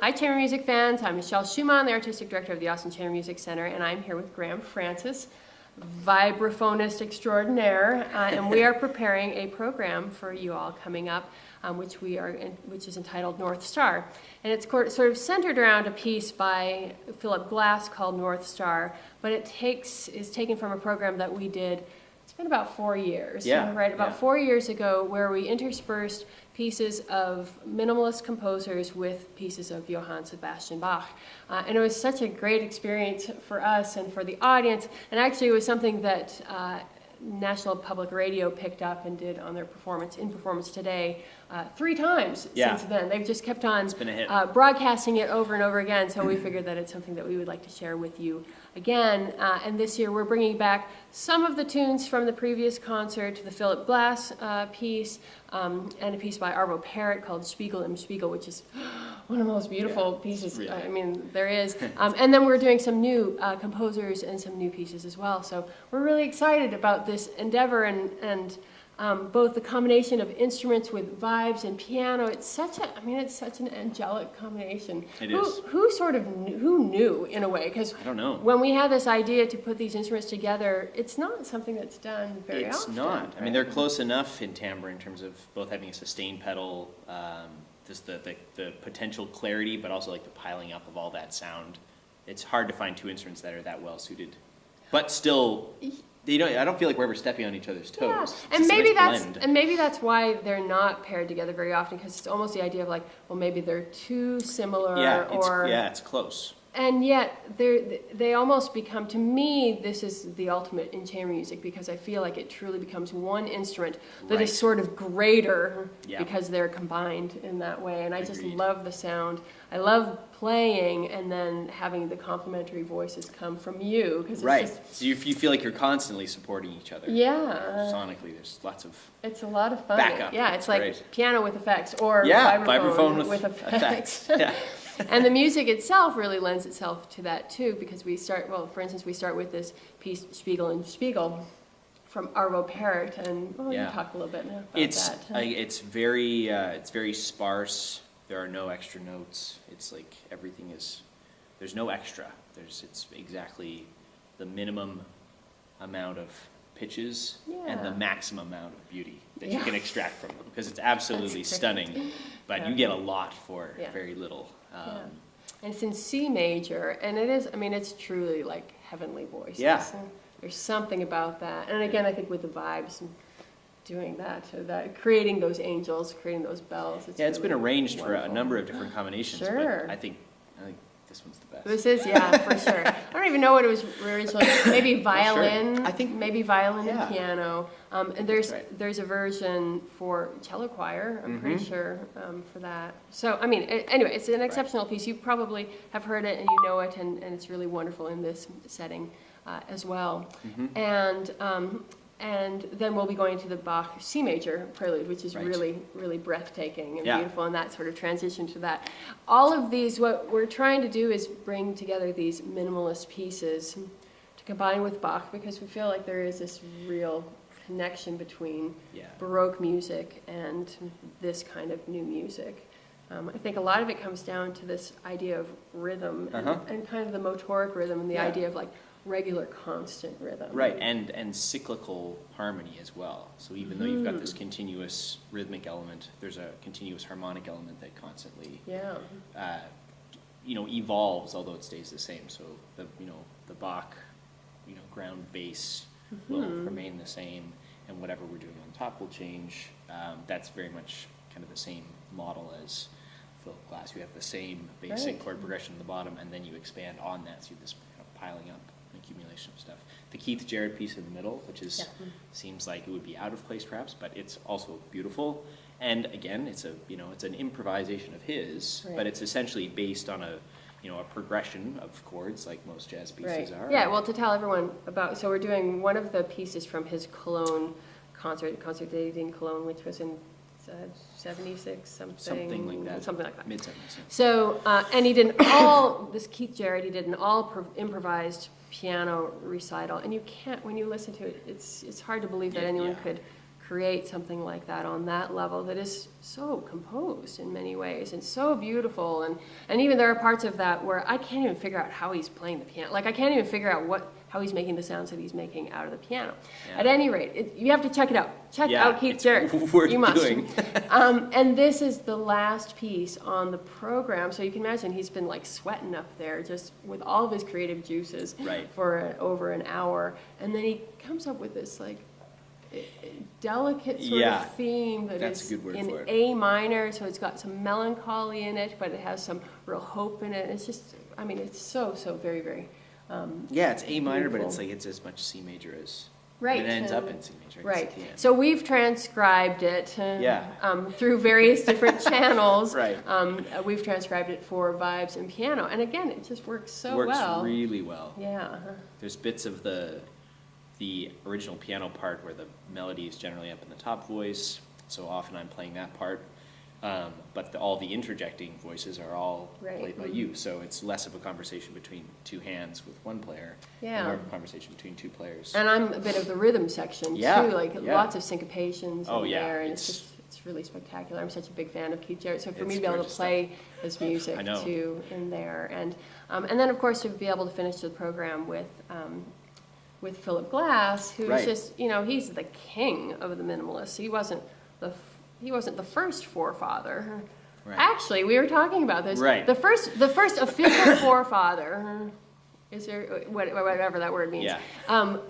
Hi, chamber music fans. I'm Michelle Schumann, the Artistic Director of the Austin Chamber Music Center, and I'm here with Graham Francis, vibraphonist extraordinaire, and we are preparing a program for you all coming up, which is entitled North Star. And it's sort of centered around a piece by Philip Glass called North Star, but it is taken from a program that we did. It's been about 4 years, right? About 4 years ago, where we interspersed pieces of minimalist composers with pieces of Johann Sebastian Bach. And it was such a great experience for us and for the audience. And actually, it was something that National Public Radio picked up and did on their performance today 3 times since then. They've just kept on broadcasting it over and over again. So we figured that it's something that we would like to share with you again. And this year we're bringing back some of the tunes from the previous concert, the Philip Glass piece, and a piece by Arvo Pärt called Spiegel and Spiegel, which is one of the most beautiful pieces, really. I mean, there is. And then we're doing some new composers and some new pieces as well. So we're really excited about this endeavor and both the combination of instruments with vibes and piano. It's such an angelic combination. It is. Who knew in a way? Because I don't know. When we had this idea to put these instruments together, it's not something that's done very often. It's not. Right? I mean, they're close enough in timbre in terms of both having a sustain pedal, just the potential clarity, but also like the piling up of all that sound. It's hard to find 2 instruments that are that well suited, but still. I don't feel like we're ever stepping on each other's toes. Yeah. And maybe that's why they're not paired together very often, because it's almost the idea of like, well, maybe they're too similar, it's close. And yet they almost become, to me, this is the ultimate in chamber music, because I feel like it truly becomes one instrument that is sort of greater because they're combined in that way. And I just love the sound. I love playing and then having the complementary voices come from you. Cause it's so you feel like you're constantly supporting each other. Yeah. Sonically, there's lots of It's a lot of fun. Backup. Yeah, it's like piano with effects or vibraphone with effects. Yeah. And the music itself really lends itself to that too, because for instance, we start with this piece, Spiegel and Spiegel, from Arvo Pärt, and you talk a little bit about that. It's very sparse. There are no extra notes. It's like everything is. There's no extra. It's exactly the minimum amount of pitches and the maximum amount of beauty that you can extract from them, because it's absolutely stunning, but you get a lot for very little. And it's in C major, and it is, it's truly like heavenly voices. Yeah. There's something about that. And again, I think with the vibes and doing that, creating those angels, creating those bells. It's really been arranged wonderful. For a number of different combinations. Sure. But I think this one's the best. This is, for sure. I don't even know what it was originally. Maybe violin. Sure. I think maybe violin and piano. And there's a version for cello choir. I'm pretty sure for that. So anyway, it's an exceptional piece. You probably have heard it and you know it, and it's really wonderful in this setting as well. And then we'll be going to the Bach C major prelude, which is really, really breathtaking and beautiful, and that sort of transition to that. All of these, what we're trying to do is bring together these minimalist pieces to combine with Bach, because we feel like there is this real connection between Baroque music and this kind of new music. I think a lot of it comes down to this idea of rhythm and kind of the motoric rhythm and the idea of like regular constant rhythm. Right, and cyclical harmony as well. So even though you've got this continuous rhythmic element, there's a continuous harmonic element that constantly evolves, although it stays the same. So the Bach ground bass will remain the same, and whatever we're doing on top will change. That's very much kind of the same model as Philip Glass. You have the same basic chord progression at the bottom, and then you expand on that through this kind of piling up accumulation of stuff. The Keith Jarrett piece in the middle, which seems like it would be out of place perhaps, but it's also beautiful. And again, it's an improvisation of his, but it's essentially based on a progression of chords like most jazz pieces are. Yeah, well, to tell everyone about, so we're doing one of the pieces from his Cologne concert dated in Cologne, which was in 76 something like that. Mid-70s. So and he did this Keith Jarrett, he did an all improvised piano recital, and you can't, when you listen to it, it's hard to believe that anyone create something like that on that level that is so composed in many ways and so beautiful. And even there are parts of that where I can't even figure out how he's playing the piano. Like I can't even figure out how he's making the sounds that he's making out of the piano. Yeah. At any rate, you have to check it out. Check out Keith Jarrett. Worth You must. doing. And this is the last piece on the program, so you can imagine he's been like sweating up there just with all of his creative juices Right. for over an hour, and then he comes up with this like delicate sort Yeah. of theme that That's is a good word in for it. A minor, so it's got some melancholy in it, but it has some real hope in it. It's just, I mean, it's so very, very Yeah, it's A minor, but beautiful. it's as much C major as right. it ends up and- in C major. I guess, Right. at the end. So we've transcribed it Yeah. through various different channels. Right. We've transcribed it for vibes and piano, and again, it just works so Works well. really well. Yeah. There's bits of the original piano part where the melody is generally up in the top voice, so often I'm playing that part. But all the interjecting voices are all Right. played by you, so it's less of a conversation between two hands with one player, Yeah. and more of a conversation between two players. And I'm a bit of the rhythm section Yeah, too, like yeah. lots of syncopations Oh, in yeah, there, and it's- it's really spectacular. I'm such a big fan of Keith Jarrett, so for me It's to be able to gorgeous play his music I know. too in there, and then of course to be able to finish the program with Philip Glass, who's Right. just, he's the king of the minimalists. He wasn't the first forefather. Right. Actually, we were talking about this. Right. The first official forefather, is there whatever that word means, Yeah.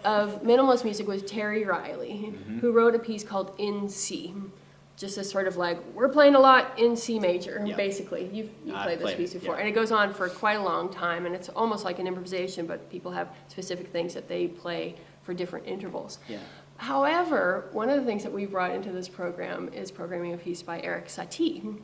of minimalist music was Terry Riley, Mm-hmm. who wrote a piece called In C. Just this sort of like, we're playing a lot in C major, Yeah. basically. You've I've played this played piece it, before. yeah. And it goes on for quite a long time, and it's almost like an improvisation, but people have specific things that they play for different intervals. Yeah. However, one of the things that we brought into this program is programming a piece by Eric Satie.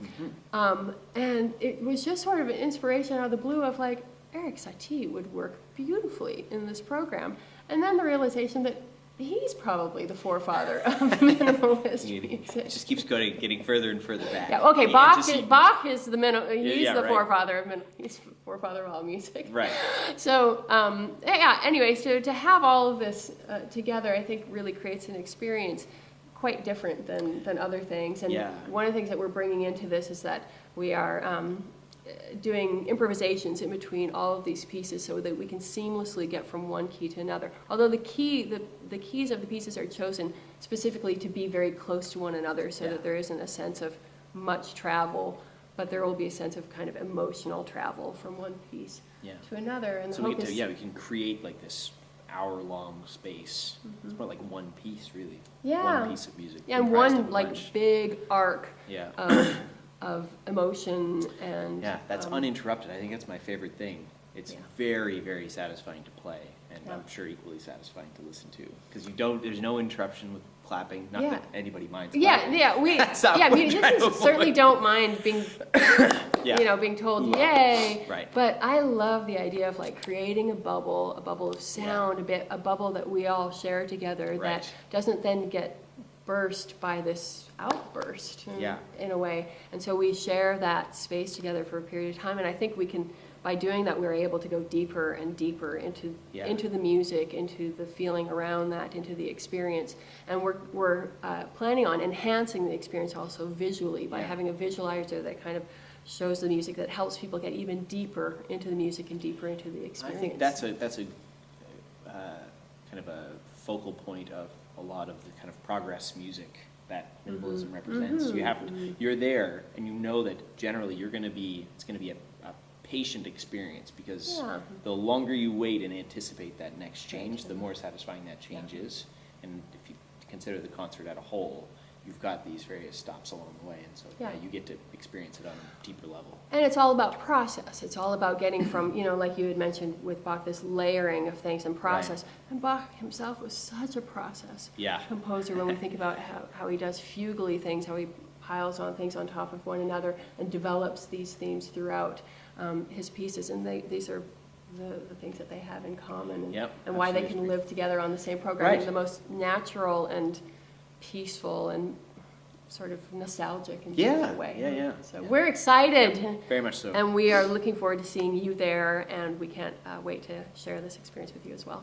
And it was just sort of an inspiration out of the blue of like, Eric Satie would work beautifully in this program. And then the realization that he's probably the forefather of minimalist music. It just keeps getting further and further back. Yeah, okay, Yeah, Bach just- is the he's yeah, the right. forefather of he's the forefather of all music. Right. So yeah. Anyway, so to have all of this together, I think really creates an experience quite different than other things. And Yeah. one of the things that we're bringing into this is that we are doing improvisations in between all of these pieces so that we can seamlessly get from one key to another. Although the keys of the pieces are chosen specifically to be very close to one another so Yeah. that there isn't a sense of much travel, but there will be a sense of kind of emotional travel from one piece Yeah. to another. And So the we hope get to, is, we can create like this hour-long space. It's more like one piece, really. Yeah. One piece of music. yeah, and comprised one of a like bunch. big arc Yeah. of emotion and Yeah, that's uninterrupted. I think that's my favorite thing. It's Yeah. very, very satisfying to play, and Yeah. I'm sure equally satisfying to listen to. Because there's no interruption with clapping. Not Yeah. that anybody minds. Yeah, clapping. yeah, That's not what we're trying to musicians certainly avoid. don't mind being, Yeah. being told yay. Right. But I love the idea of like creating a bubble of sound, a bubble that we all share together that Right. doesn't then get burst by this outburst Yeah. in a way. And so we share that space together for a period of time, and I think we can. By doing that, we're able to go deeper and deeper into the music, into the feeling around that, into the experience. And we're planning on enhancing the experience also visually by Yeah. having a visualizer that kind of shows the music, that helps people get even deeper into the music and deeper into the I experience. think that's a kind of a focal point of a lot of the kind of progress music that minimalism represents. You're there, and you know that generally it's going to be a patient experience, because Yeah. the longer you wait and anticipate that next change, the more satisfying that change is. And if you consider the concert at a whole, you've got these various stops along the way, and so Yeah. you get to experience it on a deeper level. And it's all about process. It's all about getting from, like you had mentioned with Bach, this layering of things and process. And Bach himself was such a process Yeah. composer when we think about how he does fugally things, how he piles on things on top of one another and develops these themes throughout his pieces. And these are the things that they have in common, and why they can absolutely. live together on the same program in Right. the most natural and peaceful and sort of nostalgic and Yeah, beautiful way. yeah. So we're excited. Very much so. And we are looking forward to seeing you there, and we can't wait to share this experience with you as well.